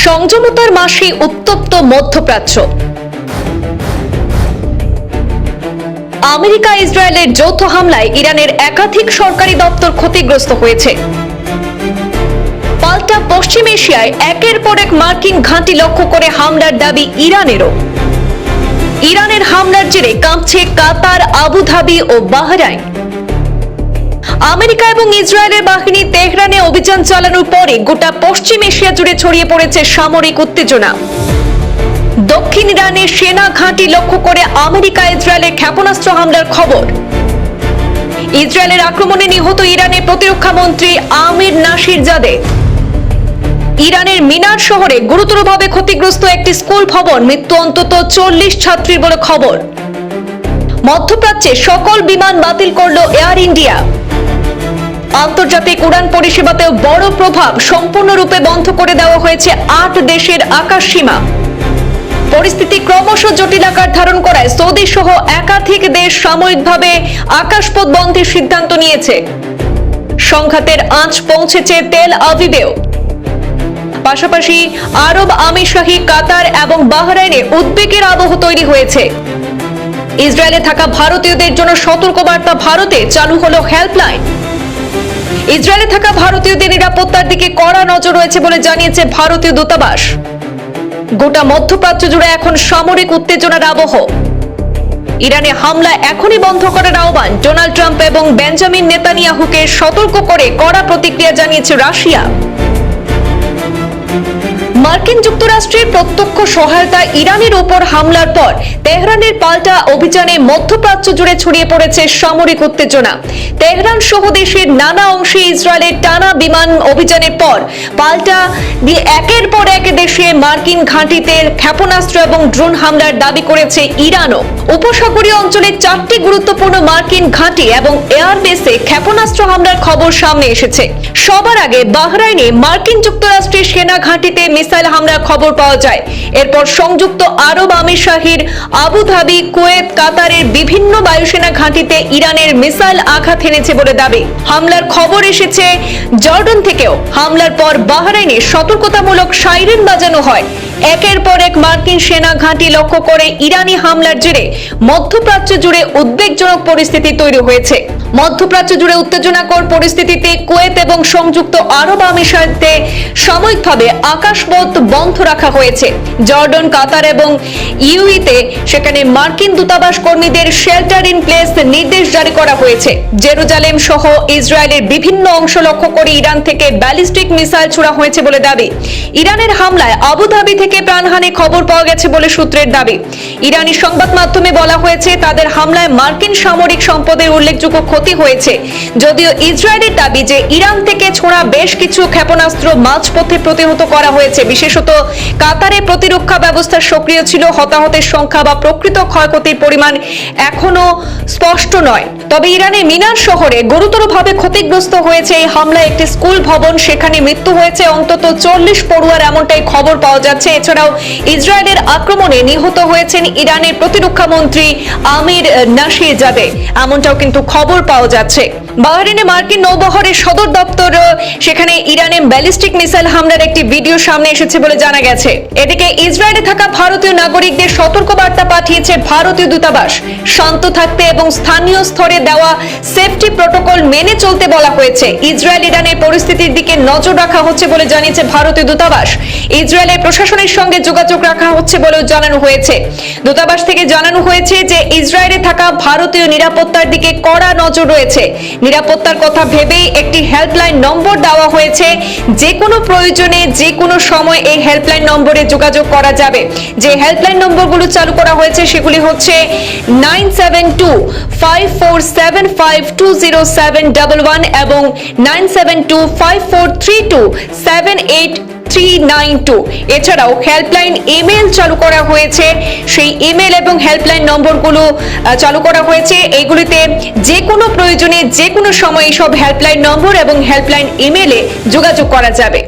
সংযমতার মাসে উত্তপ্ত মধ্যপ্রাচ্য। আমেরিকা ইসরায়েলের যৌথ হামলায় ইরানের একাধিক সরকারি দপ্তর ক্ষতিগ্রস্ত হয়েছে। পাল্টা পশ্চিম এশিয়ায় একের পর এক মার্কিন ঘাঁটি লক্ষ্য করে হামলার দাবি ইরানেরও। ইরানের হামলার জেরে কাঁপছে কাতার, আবুধাবি ও বাহরাইন। আমেরিকা এবং ইসরায়েলের বাহিনী তেহরানে অভিযান চালানোর পরে গোটা পশ্চিম এশিয়া জুড়ে ছড়িয়ে পড়েছে সামরিক উত্তেজনা। দক্ষিণ ইরানের সেনা ঘাঁটি লক্ষ্য করে আমেরিকা ইসরায়েলের ক্ষেপণাস্ত্র হামলার খবর। ইসরায়েলের আক্রমণে নিহত ইরানের প্রতিরক্ষা মন্ত্রী আমির নাসিরজাদে। ইরানের মিনার শহরে গুরুতরভাবে ক্ষতিগ্রস্ত একটি স্কুল ভবন, মৃত্যু অন্তত 40 ছাত্রীর বলে খবর। মধ্যপ্রাচ্যে সকল বিমান বাতিল করল এয়ার ইন্ডিয়া। আন্তর্জাতিক উড়ান পরিষেবাতেও বড় প্রভাব, সম্পূর্ণরূপে বন্ধ করে দেওয়া হয়েছে 8 দেশের আকাশ সীমা। পরিস্থিতি ক্রমশ জটিল আকার ধারণ করায় সৌদি সহ একাধিক দেশ সাময়িকভাবে আকাশপথ বন্ধের সিদ্ধান্ত নিয়েছে। সংঘাতের আঁচ পৌঁছেছে তেল আভিভেও। পাশাপাশি আরব আমিরশাহী, কাতার এবং বাহরাইনে উদ্বেগের আবহ তৈরি হয়েছে। ইসরায়েলে থাকা ভারতীয়দের জন্য সতর্কবার্তা ভারতে, চালু হলো হেল্পলাইন। ইসরায়েলে থাকা ভারতীয়দের নিরাপত্তার দিকে কড়া নজর রয়েছে বলে জানিয়েছে ভারতীয় দূতাবাস। গোটা মধ্যপ্রাচ্য জুড়ে এখন সামরিক উত্তেজনার আবহ। ইরানে হামলা এখনই বন্ধ করার আহ্বান ডোনাল্ড ট্রাম্প এবং বেঞ্জামিন নেতানিয়াহুকে সতর্ক করে কড়া প্রতিক্রিয়া জানিয়েছে রাশিয়া। মার্কিন যুক্তরাষ্ট্রের প্রত্যক্ষ সহায়তা ইরানের উপর হামলার পর তেহরানের পাল্টা অভিযানে মধ্যপ্রাচ্য জুড়ে ছড়িয়ে পড়েছে সামরিক উত্তেজনা। তেহরান সহ দেশের নানা অংশে ইসরায়েলের টানা বিমান অভিযানের পর পাল্টা দিয়ে একের পর এক দেশে মার্কিন ঘাঁটিতে ক্ষেপণাস্ত্র এবং ড্রোন হামলার দাবি করেছে ইরানও। উপসাগরীয় অঞ্চলে 4টি গুরুত্বপূর্ণ মার্কিন ঘাঁটি এবং এয়ারবেসে ক্ষেপণাস্ত্র হামলার খবর সামনে এসেছে। সবার আগে বাহরাইনে মার্কিন যুক্তরাষ্ট্রের সেনা ঘাঁটিতে মিসাইল হামলার খবর পাওয়া যায়। এরপর সংযুক্ত আরব আমিরশাহীর আবুধাবি, কুয়েত, কাতারের বিভিন্ন বায়ুসেনা ঘাঁটিতে ইরানের মিসাইল আঘাত হেনেছে বলে দাবি। হামলার খবর এসেছে জর্ডান থেকেও। হামলার পর বাহরাইনে সতর্কতামূলক সাইরেন বাজানো হয়। একের পর এক মার্কিন সেনা ঘাঁটি লক্ষ্য করে ইরানি হামলার জেরে মধ্যপ্রাচ্য জুড়ে উদ্বেগজনক পরিস্থিতি তৈরি হয়েছে। মধ্যপ্রাচ্য জুড়ে উত্তেজনাকর পরিস্থিতিতে কুয়েত এবং সংযুক্ত আরব আমিরাতে সাময়িকভাবে আকাশপথ বন্ধ রাখা হয়েছে। জর্ডান, কাতার এবং ইউএইতে সেখানে মার্কিন দূতাবাস কর্মীদের শেল্টার ইন প্লেস নির্দেশ জারি করা হয়েছে। জেরুজালেম সহ ইসরায়েলের বিভিন্ন অংশ লক্ষ্য করে ইরান থেকে ব্যালিস্টিক মিসাইল ছোড়া হয়েছে বলে দাবি। ইরানের হামলায় আবুধাবি থেকে প্রাণহানির খবর পাওয়া গেছে বলে সূত্রের দাবি। ইরানি সংবাদ মাধ্যমে বলা হয়েছে তাদের হামলায় মার্কিন সামরিক সম্পদের উল্লেখযোগ্য ক্ষতি হয়েছে। যদিও ইসরায়েলের দাবি যে ইরান থেকে ছোড়া বেশ কিছু ক্ষেপণাস্ত্র মাঝপথে প্রতিহত করা হয়েছে। বিশেষত কাতারে প্রতিরক্ষা ব্যবস্থা সক্রিয় ছিল। হতাহতের সংখ্যা বা প্রকৃত ক্ষয়ক্ষতির পরিমাণ এখনো স্পষ্ট নয়। তবে ইরানের মিনার শহরে গুরুতরভাবে ক্ষতিগ্রস্ত হয়েছে এই হামলায় একটি স্কুল ভবন। সেখানে মৃত্যু হয়েছে অন্তত 40 পড়ুয়ার, এমনটাই খবর পাওয়া যাচ্ছে। এছাড়াও ইসরায়েলের আক্রমণে নিহত হয়েছেন ইরানের প্রতিরক্ষা মন্ত্রী আমির নাসিরজাদে, এমনটাও কিন্তু খবর পাওয়া যাচ্ছে। বাহরাইনে মার্কিন নৌবহরের সদর দপ্তর, সেখানে ইরানের ব্যালিস্টিক মিসাইল হামলার একটি ভিডিও সামনে এসেছে বলে জানা গেছে। এদিকে ইসরায়েলে থাকা ভারতীয় নাগরিকদের সতর্কবার্তা পাঠিয়েছে ভারতীয় দূতাবাস। শান্ত থাকতে এবং স্থানীয় স্তরে দেওয়া সেফটি প্রটোকল মেনে চলতে বলা হয়েছে। ইসরায়েল ইরানের পরিস্থিতির দিকে নজর রাখা হচ্ছে বলে জানিয়েছে ভারতীয় দূতাবাস। ইসরায়েলের প্রশাসনের সঙ্গে যোগাযোগ রাখা হচ্ছে বলেও জানানো হয়েছে। দূতাবাস থেকে জানানো হয়েছে যে ইসরায়েলে থাকা ভারতীয় নিরাপত্তার দিকে কড়া নজর রয়েছে। নিরাপত্তার কথা ভেবেই একটি হেল্পলাইন নম্বর দেওয়া হয়েছে। যে কোনো প্রয়োজনে যে কোনো সময় এই হেল্পলাইন নম্বরে যোগাযোগ করা যাবে। যে হেল্পলাইন নম্বরগুলো চালু করা হয়েছে সেগুলি হচ্ছে 972547520711 এবং 972543278392। এছাড়াও হেল্পলাইন ইমেল চালু করা হয়েছে। সেই ইমেল এবং হেল্পলাইন নম্বরগুলো চালু করা হয়েছে। এইগুলিতে যে কোনো প্রয়োজনে যে কোনো সময় সব হেল্পলাইন নম্বর এবং হেল্পলাইন ইমেলে যোগাযোগ করা যাবে।